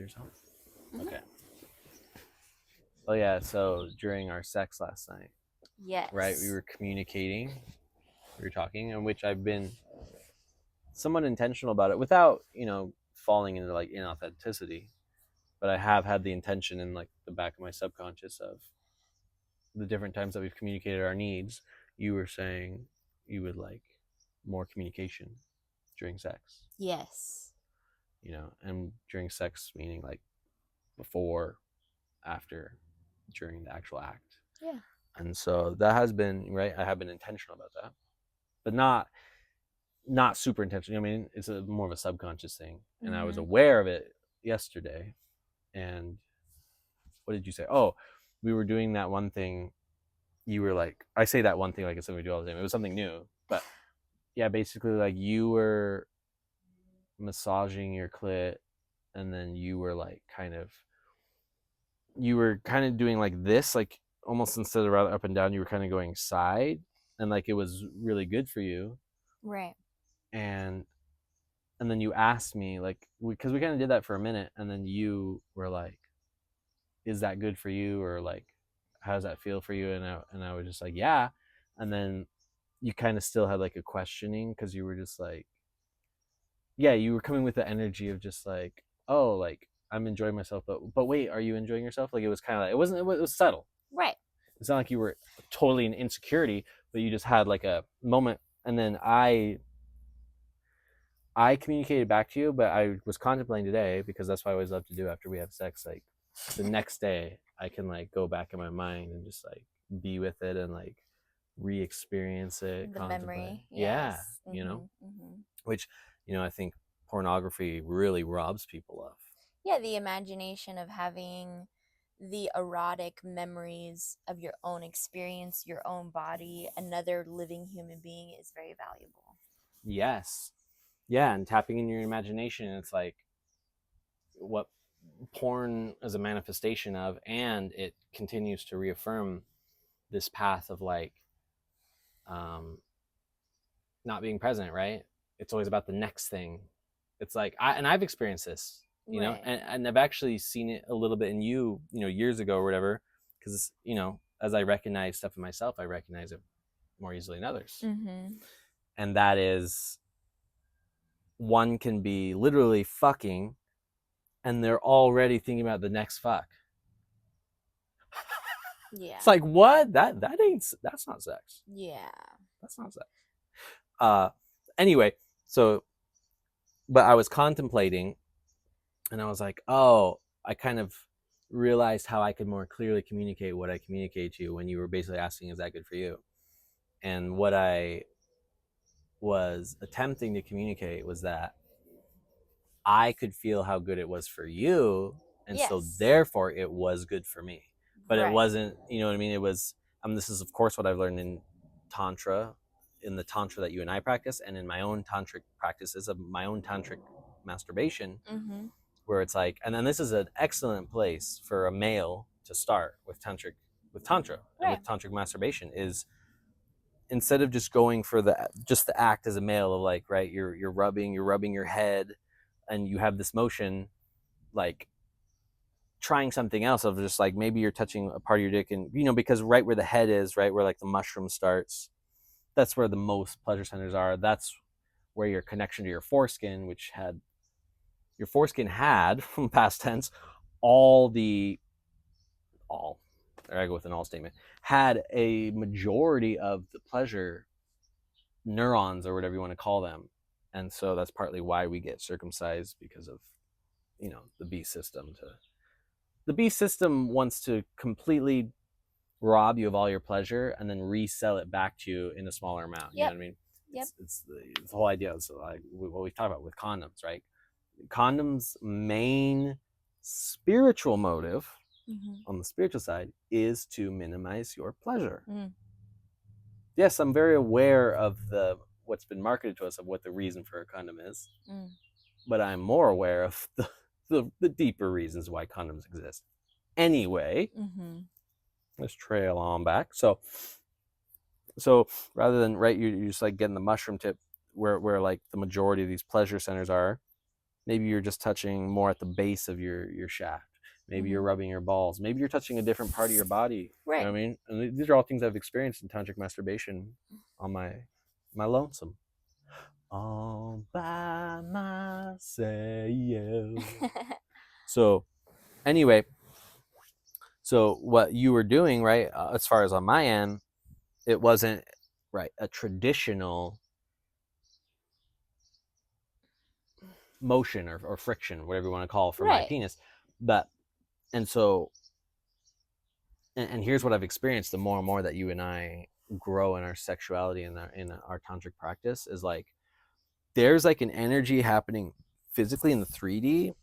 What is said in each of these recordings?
yourself? Mhm. Okay. Oh yeah, so during our sex last night, Yes. right, we were communicating, we were talking, in which I've been somewhat intentional about it without, falling into like inauthenticity. But I have had the intention in like the back of my subconscious of the different times that we've communicated our needs. You were saying you would like more communication during sex, Yes. and during sex meaning like before, after, during the actual act. Yeah. And so that has been right. I have been intentional about that, but not super intentional. I mean, it's more of a subconscious thing, and I was Mhm. aware of it yesterday. And what did you say? Oh, we were doing that one thing. You were like, I say that one thing like it's something we do all the time. It was something new, but yeah, basically like you were massaging your clit, and then you were kind of doing like this, like almost instead of rather up and down, you were kind of going side, and like it was really good for you. Right. And then you asked me like because we kind of did that for a minute, and then you were like, is that good for you, or like how does that feel for you? And I was just like, yeah. And then you kind of still had like a questioning because you were just like, yeah, you were coming with the energy of just like, oh, like I'm enjoying myself, but wait, are you enjoying yourself? Like it was kind of like it was subtle. Right. It's not like you were totally in insecurity, but you just had like a moment. And then I communicated back to you, but I was contemplating today, because that's what I always love to do after we have sex. Like the next day, I can like go back in my mind and just like be with it and like re-experience it, The contemplate. memory. Yeah, Yes. Mhm. Mhm. which I think pornography really robs people of. Yeah, the imagination of having the erotic memories of your own experience, your own body, another living human being is very valuable. Yes, yeah, and tapping in your imagination. It's like what porn is a manifestation of, and it continues to reaffirm this path of like um not being present, right? It's always about the next thing. It's like I've experienced this, Right. and I've actually seen it a little bit in you, years ago or whatever, because as I recognize stuff in myself, I recognize it more easily in others. Mhm. And that is, one can be literally fucking and they're already thinking about the next fuck. Yeah. It's like, what? That's not sex. Yeah. That's not sex. Uh anyway, so but I was contemplating, and I was like, oh, I kind of realized how I could more clearly communicate what I communicate to you when you were basically asking, is that good for you? And what I was attempting to communicate was that I could feel how good it was for you, and so Yes. therefore it was good for me. But it Right. wasn't, you know what I mean? It was, this is of course what I've learned in Tantra, in the Tantra that you and I practice, and in my own tantric practices of my own tantric masturbation, Mhm. where it's like, and then this is an excellent place for a male to start with tantra and Right. with tantric masturbation, is instead of just going for the act as a male of like, right, you're rubbing your head and you have this motion, like trying something else of just like maybe you're touching a part of your dick, and because right where the head is, right where like the mushroom starts, that's where the most pleasure centers are. That's where your connection to your foreskin, which had your foreskin had from past tense, all the all there I go with an all statement, had a majority of the pleasure neurons, or whatever you want to call them. And so that's partly why we get circumcised, because of the beast system. The beast system wants to completely rob you of all your pleasure and then resell it back to you in a smaller amount. You know Yep. what I mean? Yep. It's the whole idea. So like what we talk about with condoms, right? Condoms' main spiritual motive Mhm. on the spiritual side is to minimize your pleasure. Mm. Yes, I'm very aware of the what's been marketed to us of what the reason for a condom is, Mm. but I'm more aware of the deeper reasons why condoms exist. Anyway, Mhm. let's trail on back. So rather than, right, you're just like getting the mushroom tip where like the majority of these pleasure centers are, Maybe you're just touching more at the base of your shaft. Maybe you're rubbing your balls. Maybe you're touching a different part of your body. Right. You know what I mean? And these are all things I've experienced in tantric masturbation on my lonesome. All by myself. So anyway, so what you were doing, right, as far as on my end, it wasn't right a traditional motion or friction, whatever you want to call it, for my Right. penis. But and so and here's what I've experienced the more and more that you and I grow in our sexuality and in our tantric practice is like there's like an energy happening physically in the 3D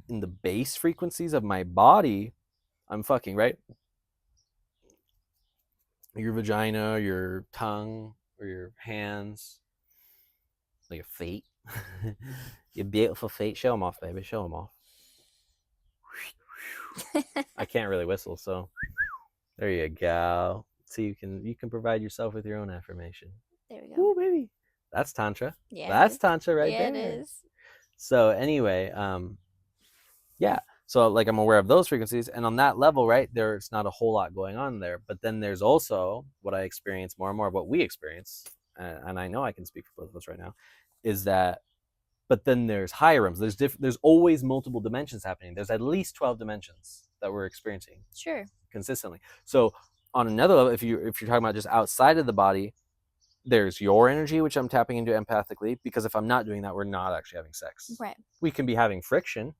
in the base frequencies of my body. I'm fucking right. Your vagina, your tongue, or your hands, like your feet, your beautiful feet. Show them off, baby. Show them off. I can't really whistle, so there you go. So you can provide yourself with your own affirmation. There we go. Ooh, baby, that's tantra. Yeah. That's tantra right Yeah, there. it is. So anyway, yeah. So like I'm aware of those frequencies, and on that level, right, there's not a whole lot going on there. But then there's also what I experience more and more, what we experience, and I know I can speak for both of us right now, is that. But then there's higher realms. There's always multiple dimensions happening. There's at least 12 dimensions that we're experiencing. Sure. Consistently. So on another level, if you're talking about just outside of the body, there's your energy, which I'm tapping into empathically, because if I'm not doing that, we're not actually having sex. Right. We can be having friction,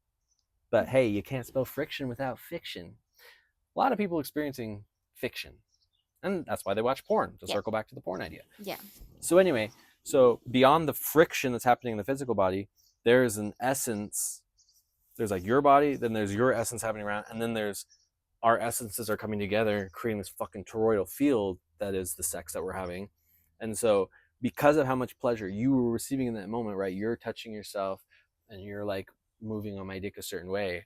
but hey, you can't spell friction without fiction. A lot of people experiencing fiction, and that's why they watch porn, to circle back to the porn idea. Yeah. So anyway, so beyond the friction that's happening in the physical body, there's an essence. There's like your body, then there's your essence happening around, and then there's our essences are coming together, creating this fucking toroidal field that is the sex that we're having. And so because of how much pleasure you were receiving in that moment, right, you're touching yourself and you're like moving on my dick a certain way,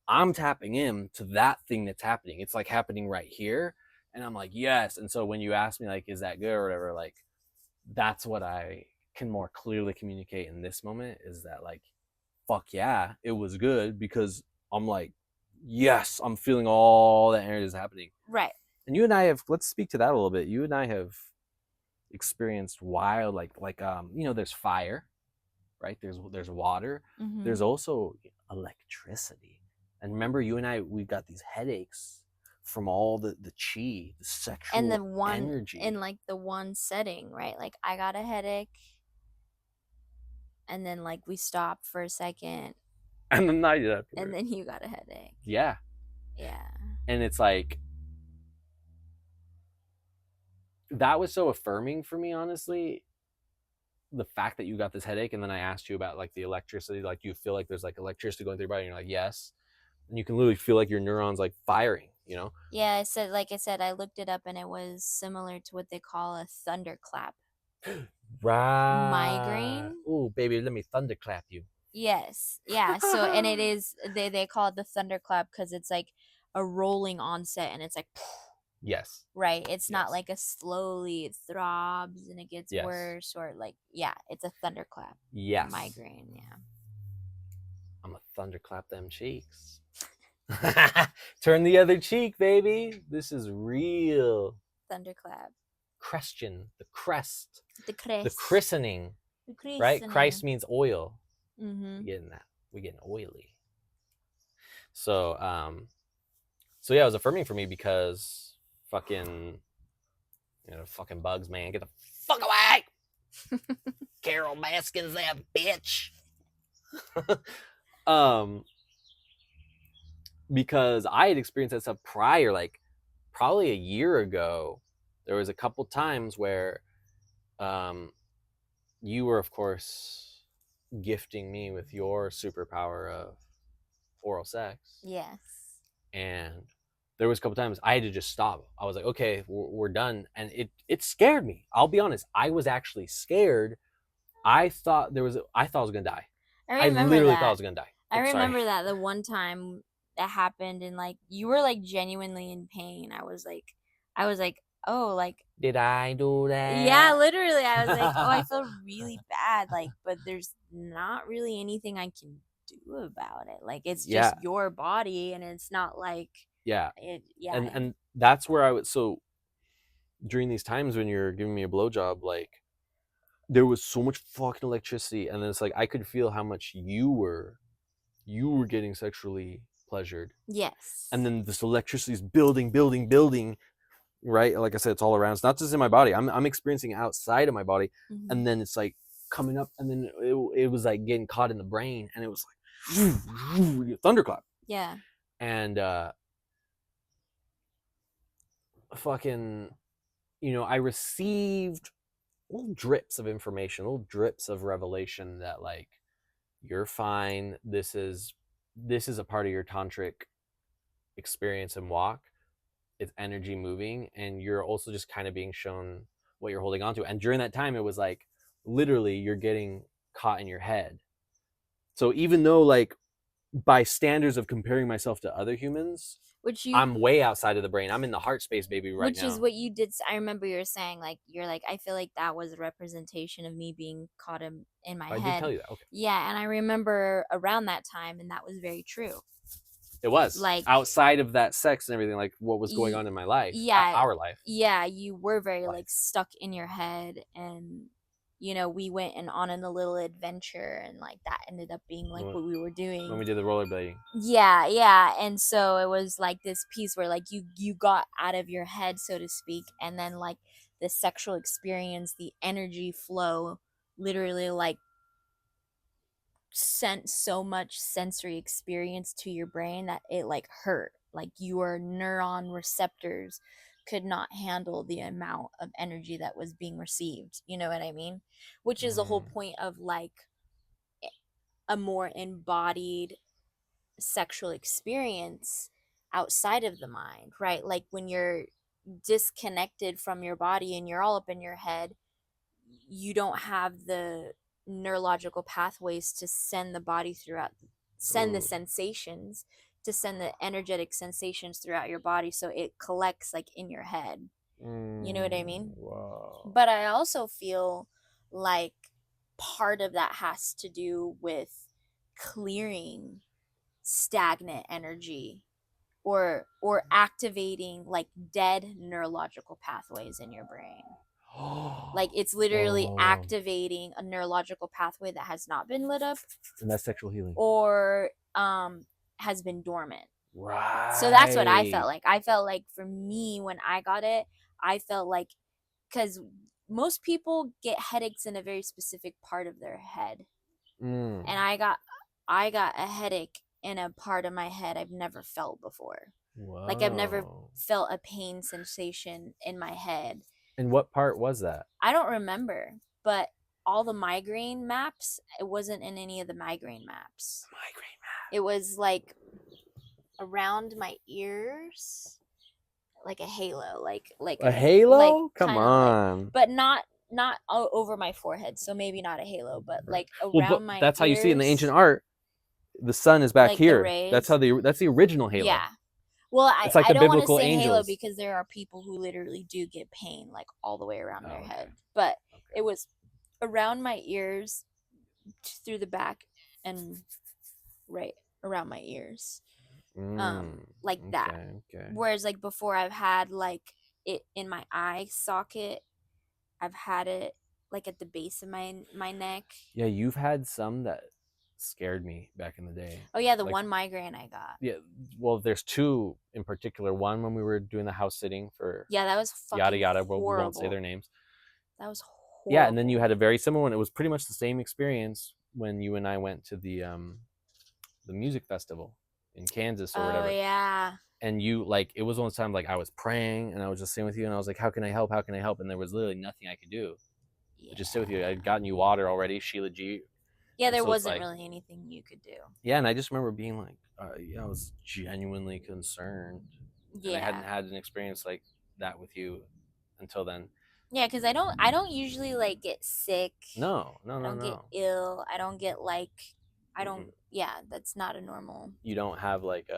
I'm tapping into that thing that's happening. It's like happening right here, and I'm like, yes. And so when you ask me like, is that good or whatever, like that's what I can more clearly communicate in this moment, is that like, fuck yeah, it was good, because I'm like, yes, I'm feeling all that energy is happening. Right. And you and I have, let's speak to that a little bit. You and I have experienced wild, like there's fire, right? There's water. There's also electricity. And remember, you and I, we got these headaches from all the chi, the sexual and the one energy. in like the one setting, right? Like I got a headache, and then like we stopped for a second, and the night after. And then you got a headache. Yeah. Yeah. And it's like, that was so affirming for me, honestly. The fact that you got this headache, and then I asked you about like the electricity, like you feel like there's like electricity going through your body, and you're like, yes. And you can literally feel like your neurons like firing, you know? Yeah, I said, I looked it up and it was similar to what they call a thunderclap. Right. Migraine. Oh, baby, let me thunderclap you. Yes. Yeah. So, and it is, they call it the thunderclap because it's like a rolling onset and it's like, yes. Right. It's not like a slowly, it throbs and it gets worse, or like, yeah, it's a thunderclap. Yes. Migraine. Yeah. I'm a thunderclap them cheeks. Turn the other cheek, baby. This is real. Thunderclap. Christian, the crest. The crest. The christening. The christening. Right? Christ means oil. Mm-hmm. We're getting that. We're getting oily. So, so yeah, it was affirming for me because fucking, fucking bugs, man. Get the fuck away! Carol Baskin's that bitch. Because I had experienced that stuff prior, like probably a year ago. There was a couple times where you were, of course, gifting me with your superpower of oral sex. Yes. And there was a couple times I had to just stop. I was like, okay, we're done. And it scared me. I'll be honest. I was actually scared. I thought I was going to die. I literally thought I was going to die. I remember that the one time that happened, and like you were like genuinely in pain. I was like, oh, like, did I do that? Yeah, literally. I was like, oh, I feel really bad. Like, but there's not really anything I can do about it. Like it's Yeah, just your body, and it's not like yeah, it. Yeah, and that's where I was. So during these times when you're giving me a blowjob, like there was so much fucking electricity, and then it's like I could feel how much you were getting sexually pleasured, and yes. then this electricity is building, building, building, right? Like I said, it's all around. It's not just in my body. I'm experiencing it outside of my body, Hmm. and then it's like coming up, and then it was like getting caught in the brain, and it was like thunderclap, Yeah. and fucking, I received little drips of information, little drips of revelation that like you're fine. This is a part of your tantric experience and walk. It's energy moving, and you're also just kind of being shown what you're holding on to. And during that time, it was like literally you're getting caught in your head. So even though like by standards of comparing myself to other humans, Which you I'm way outside of the brain. I'm in the heart space, baby, right which is now. what you did. I remember you were saying, like, you're like, I feel like that was a representation of me being caught in my I did head. tell you that. Okay. Yeah, and I remember around that time, and that was very true. It was Like, outside of that sex and everything, like what was going y- on in my life, yeah, our life. yeah, you were very Life. like stuck in your head, and we went and on a little adventure, and like that ended up being like what we were When doing. we did the rollerblading. Yeah, yeah. And so it was like this piece where like you got out of your head, so to speak, and then like the sexual experience, the energy flow literally like sent so much sensory experience to your brain that it like hurt. Like your neuron receptors could not handle the amount of energy that was being received. You know what I mean? Which is the whole Mm. point of like a more embodied sexual experience outside of the mind, right? Like when you're disconnected from your body and you're all up in your head, you don't have the neurological pathways to send the body throughout, send the Ooh. sensations, to send the energetic sensations throughout your body so it collects like in your head. You know what I mean? Wow. But I also feel like part of that has to do with clearing stagnant energy or activating like dead neurological pathways in your brain. Like it's literally Oh, activating a neurological pathway that has not been lit up and that's sexual healing. or has been dormant. So that's what I felt Right. like. I felt like for me when I got it, I felt like, cuz most people get headaches in a very specific part of their head, Mm. and I got a headache in a part of my head I've never felt before. Like I've never Whoa. felt a pain sensation in my head. And what part was that? I don't remember, but all the migraine maps, it wasn't in any of the migraine maps. Migraine. It was like around my ears, like a halo, A like halo? Come kind of like, on. but not over my forehead, so maybe not a halo, but Right. like Well, but around my that's how you see it in the ancient ears, art. The sun is back like the here. That's rays. how that's the original halo. Yeah. Well, I, It's like I the don't want to biblical say halo angels. because there are people who literally do get pain like all the way around their Oh, okay. head. But it Okay. was around my ears, through the back, and right around my ears. Mm. Like that. Okay. Okay. Whereas like before I've had like it in my eye socket. I've had it like at the base of my neck. Yeah, you've had some that scared me back in the day. Oh yeah, the Like, one migraine I got. yeah, well, there's two in particular. One when we were doing the house sitting for Yeah, that was yada fucking yada. Well, we won't say horrible. their names. That was Yeah, and then you horrible. had a very similar one. It was pretty much the same experience when you and I went to the music festival in Kansas or Oh whatever. yeah. And you like it was one time like I was praying and I was just sitting with you and I was like, how can I help? How can I help? And there was literally nothing I could do. But just sit with you. I'd Yeah. gotten you water already, Sheila G. Yeah, And there so it's wasn't like, really anything you could do. yeah, and I just remember being like, yeah, I was genuinely concerned, and I hadn't Yeah. had an experience like that with you until then. Yeah, cuz I don't usually like get sick. No, no, I no, don't get no. ill. I don't get like I don't Mm-mm. yeah, that's not a normal. You don't have like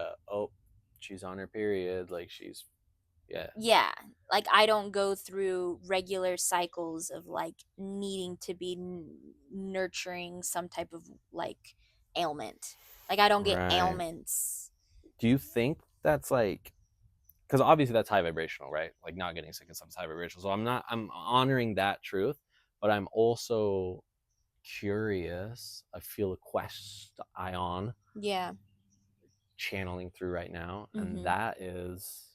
she's on her period, like Yeah. yeah, like I don't go through regular cycles of like needing to be nurturing some type of like ailment. Like I don't get Right. ailments. Do you think that's like, because obviously that's high vibrational, right? Like not getting sick and stuff is high vibrational. So I'm honoring that truth, but I'm also curious. I feel a quest ion Yeah. channeling through right now, and Mhm. that is,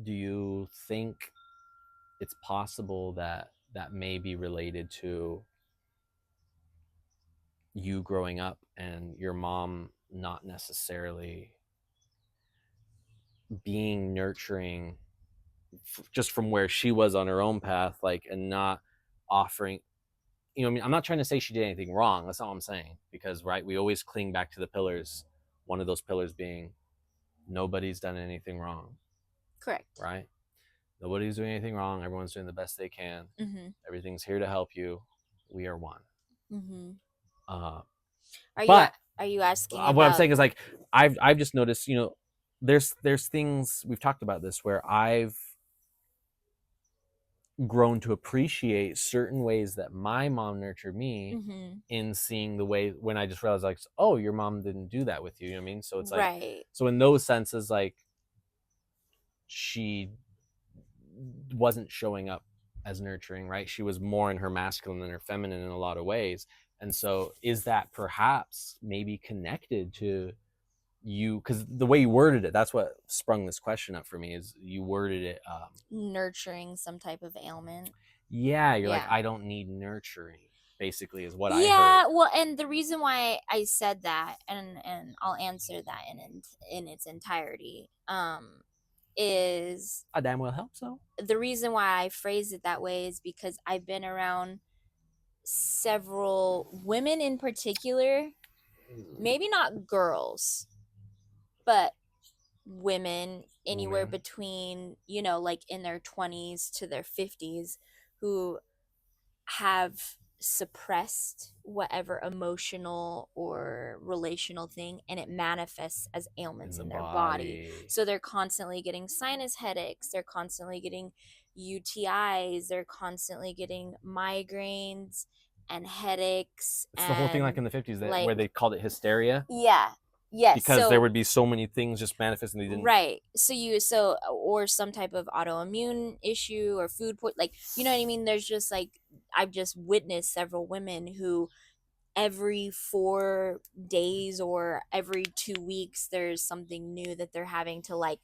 do you think it's possible that that may be related to you growing up and your mom not necessarily being nurturing, just from where she was on her own path, like, and not offering, I mean, I'm not trying to say she did anything wrong. That's not what I'm saying. Because, right, we always cling back to the pillars. One of those pillars being nobody's done anything wrong, Correct. right? Nobody's doing anything wrong. Everyone's doing the best they can. Mhm. Everything's here to help you. We are one. Mhm. Uh, Are you but are you asking what I'm about saying is, like, I've just noticed, there's things we've talked about this where I've grown to appreciate certain ways that my mom nurtured me, mhm. in seeing the way when I just realized, like, oh, your mom didn't do that with you. You know what I mean? So it's like, Right. so in those senses, like, she wasn't showing up as nurturing, right? She was more in her masculine than her feminine in a lot of ways. And so is that perhaps maybe connected to you? Because the way you worded it, that's what sprung this question up for me, is you worded it, Nurturing some type of ailment. yeah, you're like, Yeah. I don't need nurturing, basically, is what I heard. Yeah, well, and the reason why I said that, and I'll answer that in its entirety, is I damn well help so. the reason why I phrased it that way is because I've been around several women in particular, maybe not girls, but women anywhere Woman between, like in their 20s to their 50s who have suppressed whatever emotional or relational thing and it manifests as in ailments the in their body. body. So they're constantly getting sinus headaches, they're constantly getting UTIs, they're constantly getting migraines and headaches It's the whole thing, like and in the 50s, that where like they called it hysteria, yeah. Yes. because there So would be so many things just manifesting, they didn't. right. So or some type of autoimmune issue or like you know what I mean? There's just like I've just witnessed several women who every 4 days or every 2 weeks there's something new that they're having to like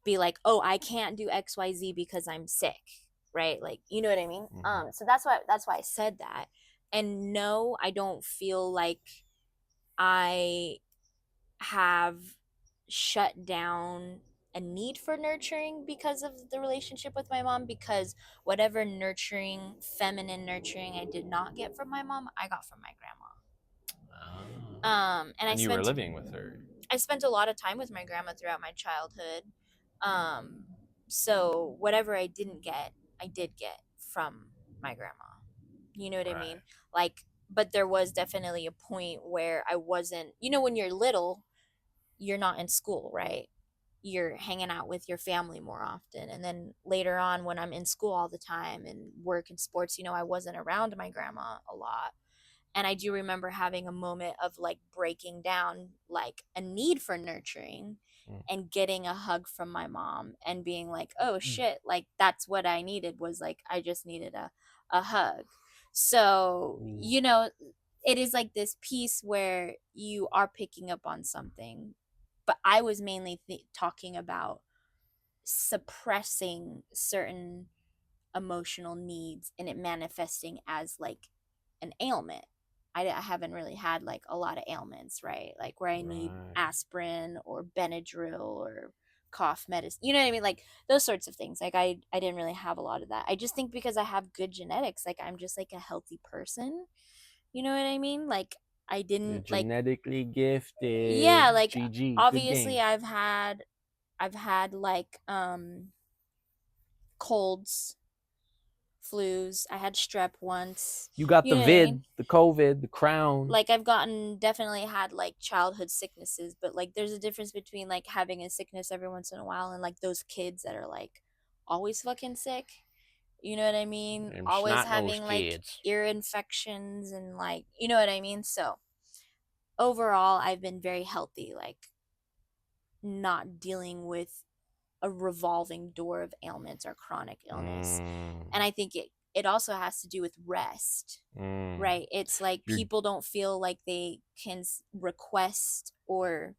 be like, oh, I can't do XYZ because I'm sick. Right? Like, you know what I mean? Mhm. So that's why I said that. And no, I don't feel like I have shut down a need for nurturing because of the relationship with my mom, because whatever nurturing, feminine nurturing I did not get from my mom, I got from my grandma. Oh. And And you were living with her. I spent a lot of time with my grandma throughout my childhood. Um so whatever I didn't get, I did get from my grandma. You know what I mean? Right. Like, but there was definitely a point where I wasn't, when you're little, you're not in school, right? You're hanging out with your family more often. And then later on, when I'm in school all the time and work and sports, I wasn't around my grandma a lot. And I do remember having a moment of like breaking down, like a need for nurturing Mm. and getting a hug from my mom and being like, oh shit, like that's what I needed, was like, I just needed a hug. So, Ooh. it is like this piece where you are picking up on something. But I was mainly talking about suppressing certain emotional needs and it manifesting as like an ailment. I haven't really had like a lot of ailments, right? Like where I need Right. aspirin or Benadryl or cough medicine. You know what I mean? Like those sorts of things. Like I didn't really have a lot of that. I just think because I have good genetics, like I'm just like a healthy person. You know what I mean? Like I You're didn't like genetically gifted. yeah, like GG. Good obviously game. I've had like colds, flus. I had strep once. You got You the know what I mean? vid, the COVID, the crown. Like I've gotten definitely had like childhood sicknesses, but like there's a difference between like having a sickness every once in a while and like those kids that are like always fucking sick. You know what I mean? Them Always snot nosed having like kids. ear infections and like, you know what I mean? So overall, I've been very healthy, like not dealing with a revolving door of ailments or chronic illness. Mm, And I think it also has to do with rest, mm. right? It's like You're people don't feel like they can request or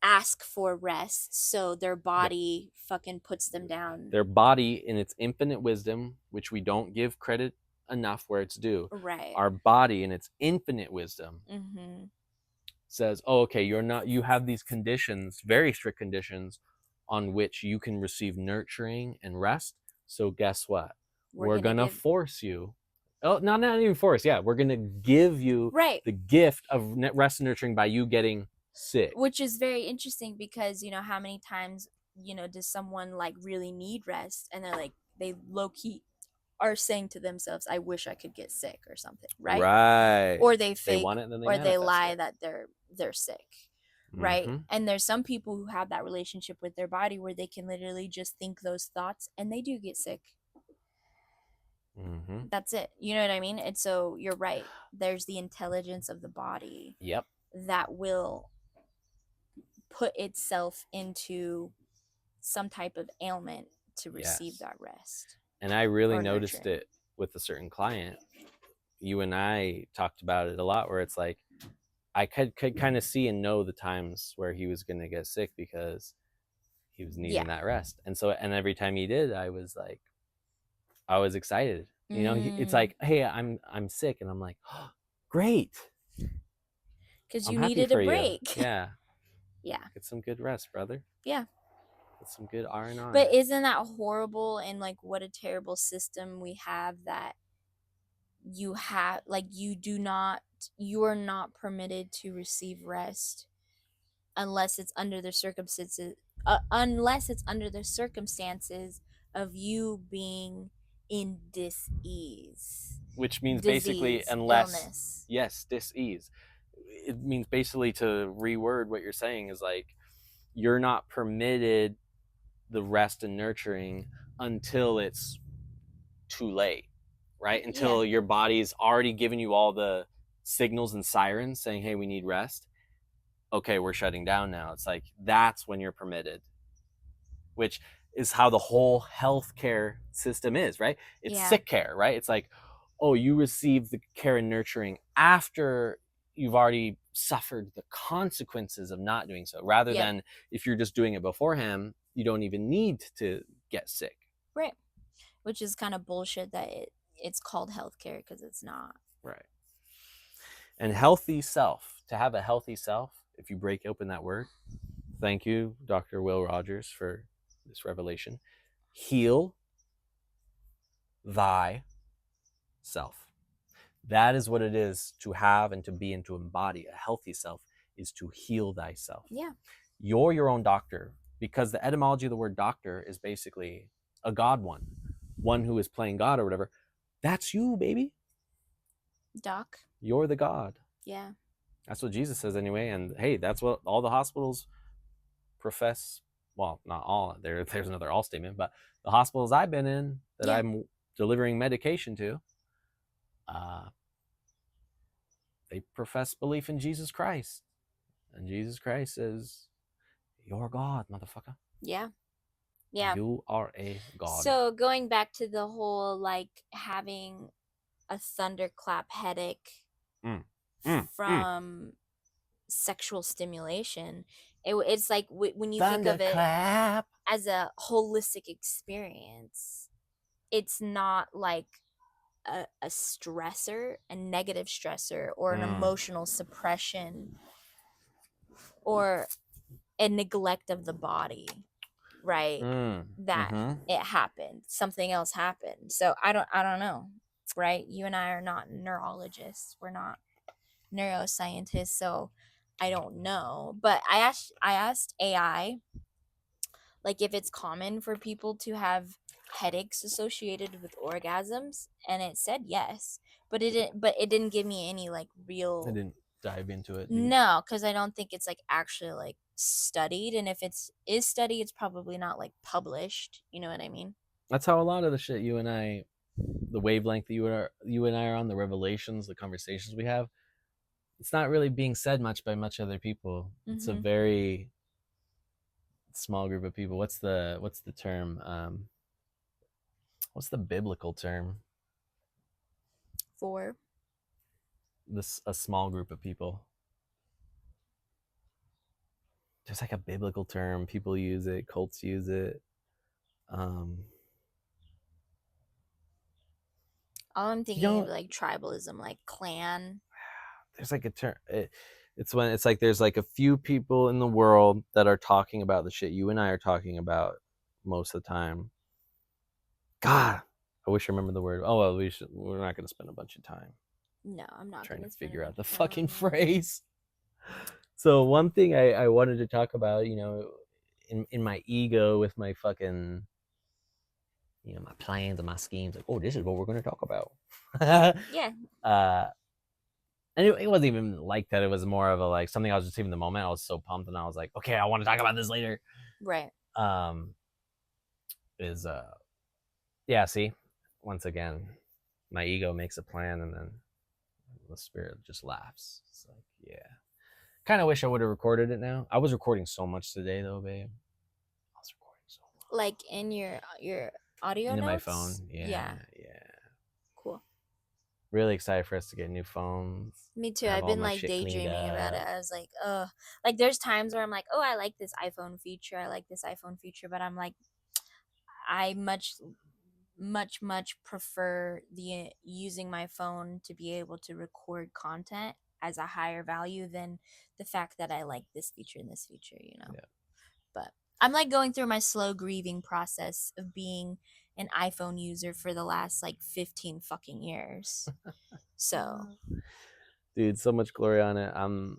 ask for rest, so their yep. body fucking puts them down. Their body, in its infinite wisdom, which we don't give credit enough where it's due, Right. our body, in its infinite wisdom, Mhm. says, "Oh, okay, you're not. You have these conditions, very strict conditions, on which you can receive nurturing and rest. So guess what? We're We're going to gonna give force you. Oh, not even force. Yeah, we're gonna give you right, the gift of rest and nurturing by you getting sick. which is very interesting because how many times does someone like really need rest and they're like they low key are saying to themselves, I wish I could get sick or something, right? Right. Or they They fake want it and then they or they manifest lie it. that they're sick, right? Mm-hmm. And there's some people who have that relationship with their body where they can literally just think those thoughts and they do get sick. Mm-hmm. That's it. You know what I mean? And so you're right. There's the intelligence of the body Yep. that will put itself into some type of ailment to receive Yes. that rest And I really or noticed nurturing. it with a certain client. You and I talked about it a lot, where it's like I could kind of see and know the times where he was going to get sick because he was Yeah. needing that rest. And so, and every time he did, I was like, I was excited. You know, it's Mm, like, hey, I'm sick, and I'm like, oh, great, because I'm you happy needed a for you. break. Yeah, Yeah. get some good rest, brother. Yeah. Get some good R&R. But isn't that horrible and like what a terrible system we have that you have like you are not permitted to receive rest unless it's under the circumstances of you being in dis-ease, Which means basically, disease, unless, illness. yes, dis-ease. It means basically, to reword what you're saying, is like you're not permitted the rest and nurturing until it's too late, right? Yeah. Until your body's already given you all the signals and sirens saying, hey, we need rest. Okay, we're shutting down now. It's like that's when you're permitted, which is how the whole healthcare system is, right? It's Yeah. sick care, right? It's like, oh, you receive the care and nurturing after you've already suffered the consequences of not doing so, rather Yep. than if you're just doing it beforehand, you don't even need to get sick. Right. Which is kind of bullshit that it's called healthcare because it's not. Right. And healthy self, to have a healthy self, if you break open that word, thank you, Dr. Will Rogers, for this revelation. Heal thy self. That is what it is to have and to be and to embody a healthy self, is to heal thyself. Yeah. You're your own doctor, because the etymology of the word doctor is basically a God one who is playing God or whatever. That's you, baby. Doc. You're the God. Yeah. That's what Jesus says anyway. And hey, that's what all the hospitals profess. Well, not all. There's another all statement, but the hospitals I've been in that Yeah. I'm delivering medication to, they profess belief in Jesus Christ. And Jesus Christ says, you're God, motherfucker. Yeah. Yeah. You are a God. So going back to the whole like having a thunderclap headache Mm, mm. from sexual stimulation, it's like when you think of it Thunderclap. as a holistic experience, it's not like a stressor, a negative stressor, or an Mm, emotional suppression or a neglect of the body, right? mm, That mm-hmm. it happened, something else happened. So I don't know, right? You and I are not neurologists, we're not neuroscientists, so I don't know. But I asked AI like if it's common for people to have headaches associated with orgasms, and it said yes, but it didn't give me any like I real didn't. dive into it deep. No, because I don't think it's like actually like studied, and if it's is studied, it's probably not like published. You know what I mean? That's how a lot of the shit you and I, the wavelength that you and I are on, the revelations, the conversations we have, it's not really being said much by much other people. It's a Mm-hmm. very small group of people. What's the term? What's the biblical term? For This a small group of people. There's like a biblical term. People use it. Cults use it. Um, all I'm you thinking of know, like tribalism, like clan. there's like a term. It's when it's like there's like a few people in the world that are talking about the shit you and I are talking about most of the time. God, I wish I remembered the word. Oh well, we're not going to spend a bunch of time No, I'm not trying to gonna spend a figure out bunch the of time fucking on that. phrase. So one thing I wanted to talk about, in my ego with my fucking, my plans and my schemes, like, oh, this is what we're going to talk about. Yeah, uh, and it wasn't even like that. It was more of a like something I was receiving in the moment. I was so pumped, and I was like, okay, I want to talk about this later. right. Um, is yeah. See, once again, my ego makes a plan, and then the spirit just laughs. It's like, yeah. Kind of wish I would have recorded it now. I was recording so much today, though, babe. I was recording so much. Like in your audio Into my notes. phone. Yeah, Yeah, yeah. cool. Really excited for us to get new phones. Me too. Have I've all been my like shit cleaned daydreaming about it. up. I was like, like there's times where I'm like, oh, I like this iPhone feature. I like this iPhone feature, but I'm like, I much prefer the using my phone to be able to record content as a higher value than the fact that I like this feature and this feature. Yeah. But I'm like going through my slow grieving process of being an iPhone user for the last like 15 fucking years. So, Dude, so much glory on it.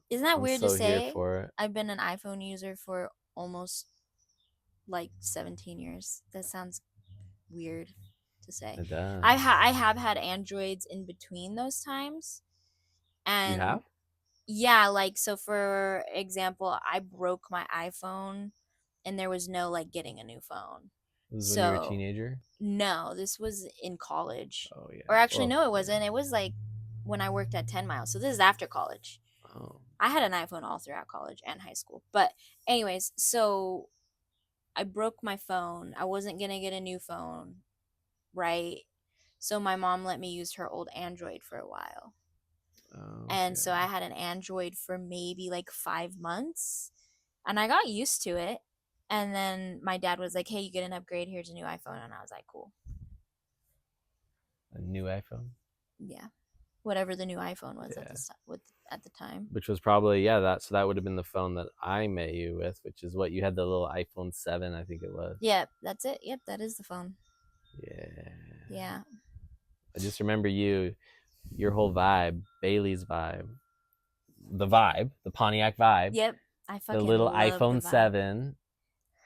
isn't that I'm weird to so here say? for it. I've been an iPhone user for almost like 17 years. That sounds weird to say. It does. I have had Androids in between those times. You And have? yeah, like so for example, I broke my iPhone and there was no like getting a new phone. This is when you were a So teenager? no, this was in college. Oh, yeah. Or actually Well, no, it yeah. wasn't. It was like when I worked at 10 Miles. So this is after college. Oh. I had an iPhone all throughout college and high school. But anyways, so I broke my phone. I wasn't going to get a new phone, right? So my mom let me use her old Android for a while. And Okay. so I had an Android for maybe like 5 months and I got used to it. And then my dad was like, hey, you get an upgrade. Here's a new iPhone. And I was like, cool. A new iPhone? Yeah. Whatever the new iPhone was Yeah. at the time. Which was probably, yeah, that would have been the phone that I met you with, which is what you had, the little iPhone 7, I think it was. Yep, that's it. Yep, that is the phone. Yeah. Yeah. I just remember your whole vibe, Bailey's vibe, the Pontiac vibe, Yep. I the fucking little love the iPhone vibe. 7,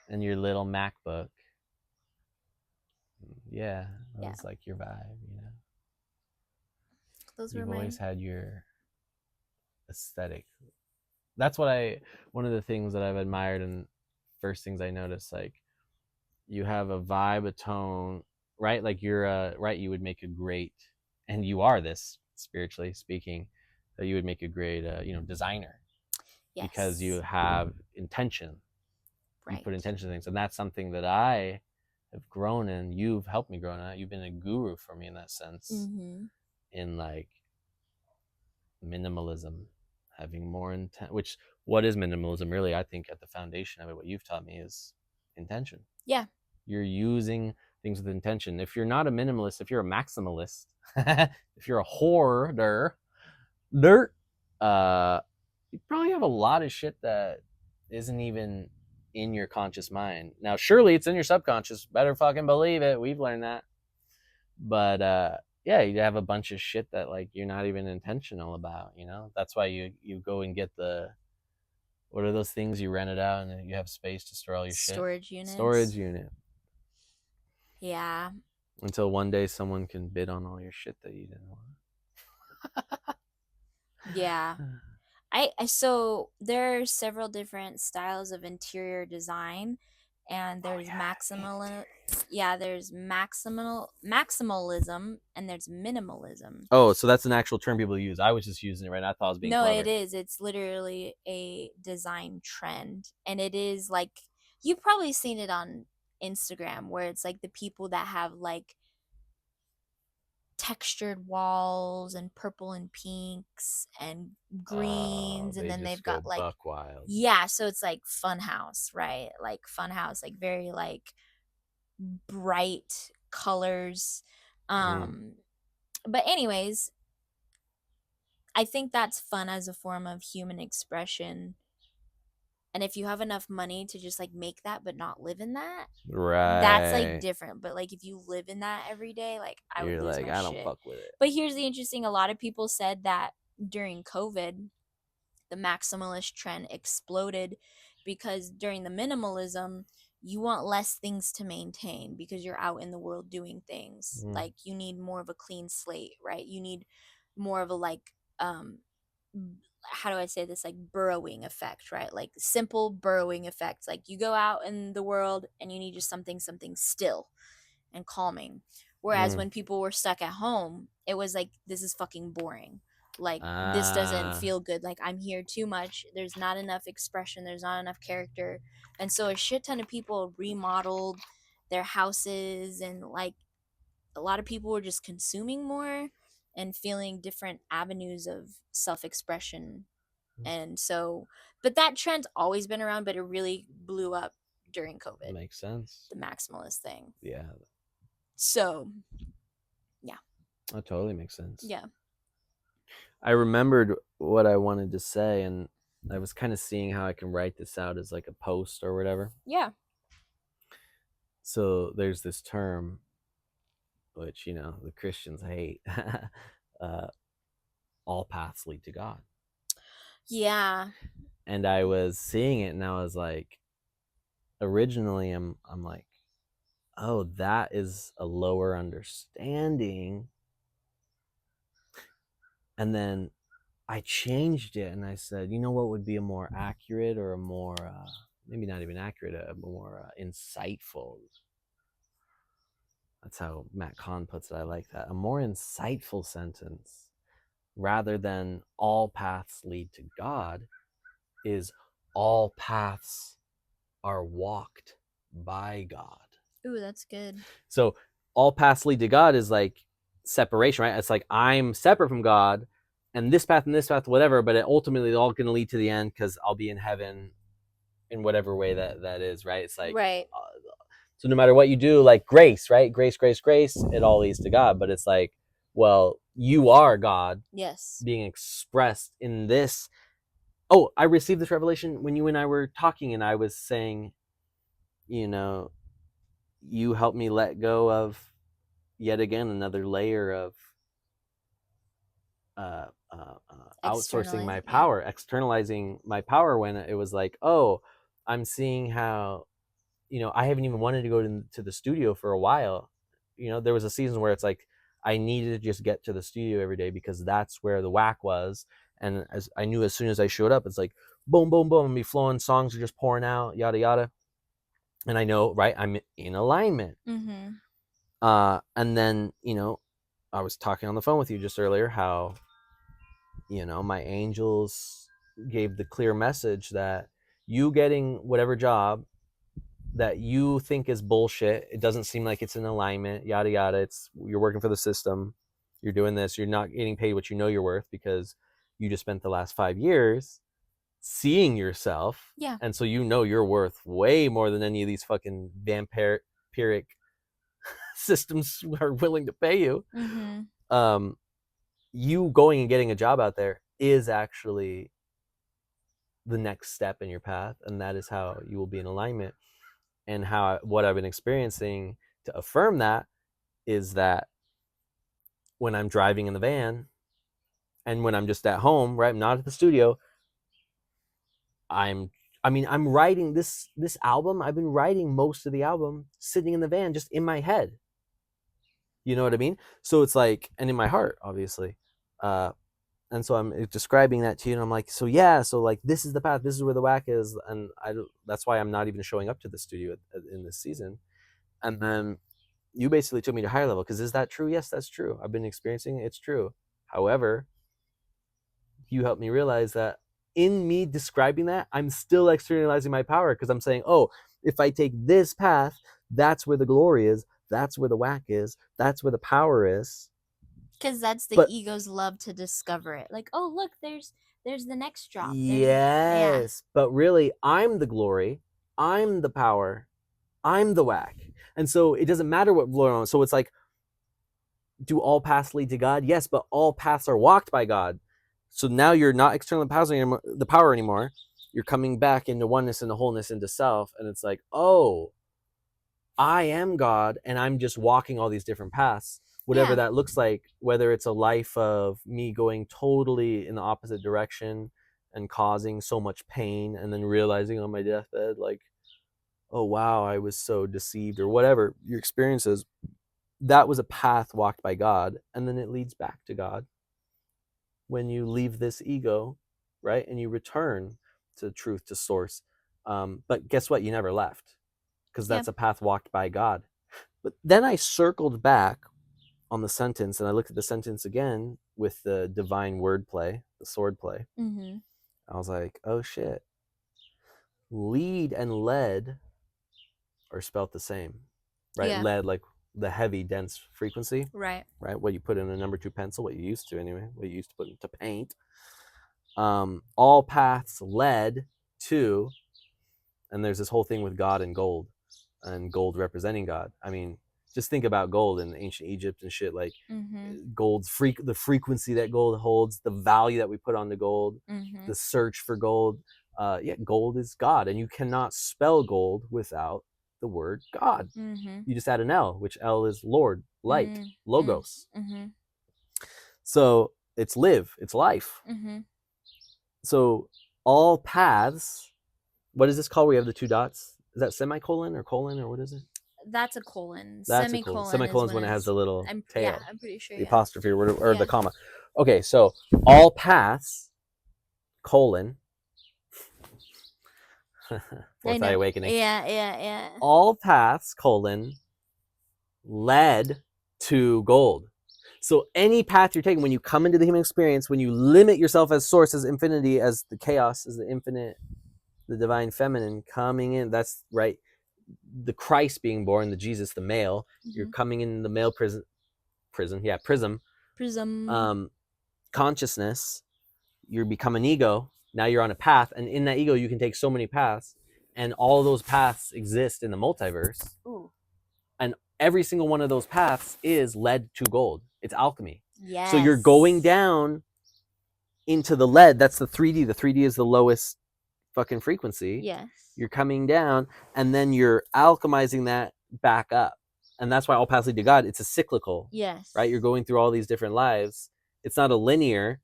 and your little MacBook. Yeah, that Yeah. was like your vibe. Those were You've my always had your aesthetic. One of the things that I've admired, and first things I noticed, like, you have a vibe, a tone, right? Like you're right, you would make a great, and you are this, spiritually speaking, that you would make a great designer, because you yes. have intention. You Right. put intention in things, and that's something that I have grown in. You've helped me grow in that. You've been a guru for me in that sense, Mm-hmm. in like minimalism, having more intent. Which, what is minimalism really? I think at the foundation of it, what you've taught me is intention. Yeah. You're using things with intention. If you're not a minimalist, if you're a maximalist, if you're a hoarder, dirt, you probably have a lot of shit that isn't even in your conscious mind. Now, surely it's in your subconscious. Better fucking believe it. We've learned that. But yeah, you have a bunch of shit that like you're not even intentional about. That's why you go and get the, what are those things you rent it out and you have space to store all your shit? Storage Storage units. unit. Yeah. Until one day someone can bid on all your shit that you didn't want. Yeah. So there are several different styles of interior design, and Oh there's yeah, maximal interior. yeah, there's maximalism and there's minimalism. Oh, so that's an actual term people use. I was just using it right now. I thought I was being No, it clever. is. It's literally a design trend. And it is like, you've probably seen it on Instagram where it's like the people that have like textured walls and purple and pinks and greens. And They then they've just go got like, buck wild. yeah, so it's like Funhouse, right? Like Funhouse, like very like bright colors. Mm, Um, but anyways, I think that's fun as a form of human expression. And if you have enough money to just like make that but not live in that, that's like right. different. But like if you live in that every day, like I would You're lose like, my I don't shit. fuck with it. But here's the interesting, a lot of people said that during COVID, the maximalist trend exploded because during the minimalism, you want less things to maintain because you're out in the world doing things. Mm, Like you need more of a clean slate, right? You need more of a like how do I say this, like burrowing effect, right? Like simple burrowing effect. Like you go out in the world and you need just something still and calming. Whereas mm. when people were stuck at home, it was like, this is fucking boring. Like this doesn't Ah, feel good. Like I'm here too much. There's not enough expression. There's not enough character. And so a shit ton of people remodeled their houses, and like a lot of people were just consuming more and feeling different avenues of self-expression. And so, but that trend's always been around, but it really blew up during COVID, makes sense. the maximalist thing. Yeah, So yeah. that totally makes sense. Yeah. I remembered what I wanted to say, and I was kind of seeing how I can write this out as like a post or whatever. Yeah. So there's this term, which, the Christians hate. uh, all paths lead to God. Yeah. And I was seeing it and I was like, originally I'm like, oh, that is a lower understanding. And then I changed it and I said, you know what would be a more accurate, or a more, maybe not even accurate, a more insightful. That's how Matt Kahn puts it. I like that. A more insightful sentence, rather than all paths lead to God, is all paths are walked by God. Ooh, that's good. So all paths lead to God is like separation, right? It's like I'm separate from God, and this path, whatever, but it ultimately they're all going to lead to the end because I'll be in heaven in whatever way that is, right? It's like, Right. so no matter what you do, like grace, right? Grace, grace, grace, it all leads to God. But it's like, well, you are God Yes. being expressed in this. Oh, I received this revelation when you and I were talking, and I was saying, you know, you helped me let go of yet again another layer of outsourcing Externalize. my Yeah. power, externalizing my power, when it was like, oh, I'm seeing how, I haven't even wanted to go to the studio for a while. There was a season where it's like I needed to just get to the studio every day because that's where the whack was. And as I knew, as soon as I showed up, it's like boom, boom, boom, and be flowing, songs are just pouring out, yada yada. And I know, right, I'm in alignment. Mm-hmm. And then, I was talking on the phone with you just earlier how, my angels gave the clear message that you getting whatever job that you think is bullshit, it doesn't seem like it's in alignment, yada yada. It's, you're working for the system, you're doing this, you're not getting paid what you know you're worth because you just spent the last 5 years seeing yourself, Yeah. and so you're worth way more than any of these fucking vampiric systems are willing to pay you. Mm-hmm. um you going and getting a job out there is actually the next step in your path, and that is how you will be in alignment. And what I've been experiencing to affirm that is that when I'm driving in the van and when I'm just at home, right, I'm not at the studio, i'm I'm writing this album. I've been writing most of the album sitting in the van, just in my head. You know what I mean? So it's like, and in my heart, obviously. And so I'm describing that to you, and I'm like, so yeah, so like this is the path, this is where the whack is, and that's why I'm not even showing up to the studio in this season. And then you basically took me to higher level, because is that true? Yes, that's true. I've been experiencing it. It's true. However, you helped me realize that in me describing that, I'm still externalizing my power, because I'm saying, oh, if I take this path, that's where the glory is, that's where the whack is, that's where the power is. Because that's the But ego's love to discover it. Like, oh look, there's the next drop. There's yeah. yes, but really, I'm the glory, I'm the power, I'm the whack. And so it doesn't matter what floor on. So it's like, do all paths lead to God? Yes, but all paths are walked by God. So now you're not externally pausing the power anymore. You're coming back into oneness and the wholeness into self. And it's like, oh, I am God, and I'm just walking all these different paths, whatever Yeah. that looks like, whether it's a life of me going totally in the opposite direction and causing so much pain, and then realizing on my deathbed, like, oh, wow, I was so deceived, or whatever your experience is. That was a path walked by God, and then it leads back to God when you leave this ego, right? And you return to truth, to source. But guess what? You never left, because Yeah. that's a path walked by God. But then I circled back on the sentence, and I looked at the sentence again with the divine word play, the sword play. Mm-hmm. I was like, oh shit. Lead and led are spelt the same, right? Yeah. Lead, like the heavy, dense frequency, Right. right? What you put in a number 2 pencil, what you used to anyway, what you used to put into paint. All paths led to, and there's this whole thing with God and gold representing God. I mean, just think about gold in ancient Egypt and shit. Like, Mm-hmm. the frequency that gold holds, the value that we put on the gold, Mm-hmm. the search for gold. Yeah, gold is God, and you cannot spell gold without the word God. Mm-hmm. You just add an L, which L is Lord, light, Mm-hmm. logos. Mm-hmm. So it's live, it's life. Mm-hmm. So all paths. What is this called? We have the 2 dots. Is that semicolon or colon, or what is it? That's a colon. That's a colon. Semicolon is Semicolon is when when it has it's the little yeah, tail, I'm pretty sure, the yeah. apostrophe, or whatever, or the Yeah. comma. Okay, so all paths, colon, I fourth eye know. awakening. Yeah, yeah, yeah. All paths, colon, led to gold. So any path you're taking, when you come into the human experience, when you limit yourself as source, as infinity, as the chaos, as the infinite, the divine feminine coming in, that's right. The Christ being born, the Jesus, the male, you're Mm-hmm. coming in the male prism, Prism. consciousness. You become an ego. Now you're on a path, and in that ego, you can take so many paths, and all those paths exist in the multiverse. Ooh. And every single one of those paths is led to gold. It's alchemy. So you're going Yes. down into the lead. That's the 3D. The 3D is the lowest fucking frequency. Yes. You're coming down, and then you're alchemizing that back up. And that's why all paths lead to God. It's a cyclical, Yes. right? You're going through all these different lives. It's not a linear.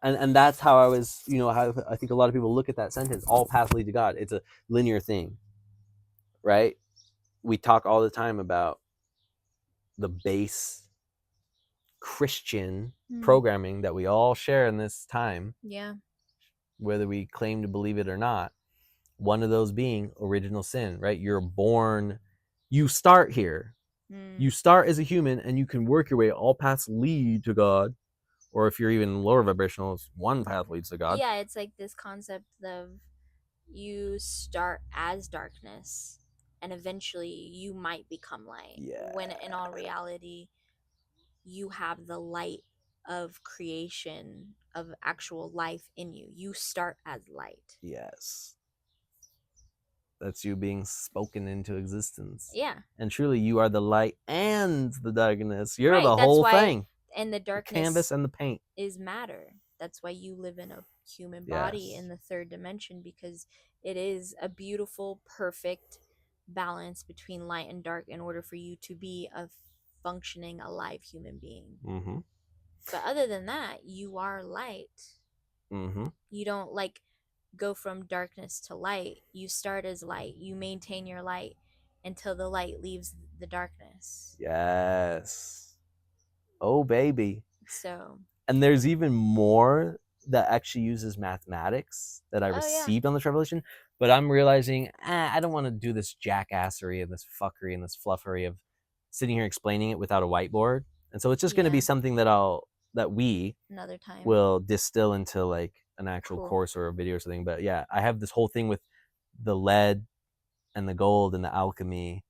And that's how I was, how I think a lot of people look at that sentence, all paths lead to God. It's a linear thing, right? We talk all the time about the base Christian Mm. programming that we all share in this time, Yeah. whether we claim to believe it or not. One of those being original sin, right? You're born, you start here. Mm. You start as a human, and you can work your way. All paths lead to God. Or if you're even lower vibrational, it's one path leads to God. Yeah, it's like this concept of you start as darkness and eventually you might become light. Yeah. When in all reality, you have the light of creation, of actual life in you. You start as light. Yes. That's you being spoken into existence. Yeah. And truly, you are the light and the darkness. You're Right. the That's whole why, thing. and the The canvas darkness and the paint. is matter. That's why you live in a human body Yes. in the third dimension, because it is a beautiful, perfect balance between light and dark in order for you to be a functioning, alive human being. Mm-hmm. But other than that, you are light. Mm-hmm. You don't like go from darkness to light. You start as light. You maintain your light until the light leaves the darkness. Yes. Oh, baby. So And there's even more that actually uses mathematics that I Oh yeah. received on this revelation. But I'm realizing I don't want to do this jackassery and this fuckery and this fluffery of sitting here explaining it without a whiteboard. And so it's just going to be Yeah. something that we Another time. will distill into like an actual Cool. course or a video or something. But yeah, I have this whole thing with the lead and the gold and the alchemy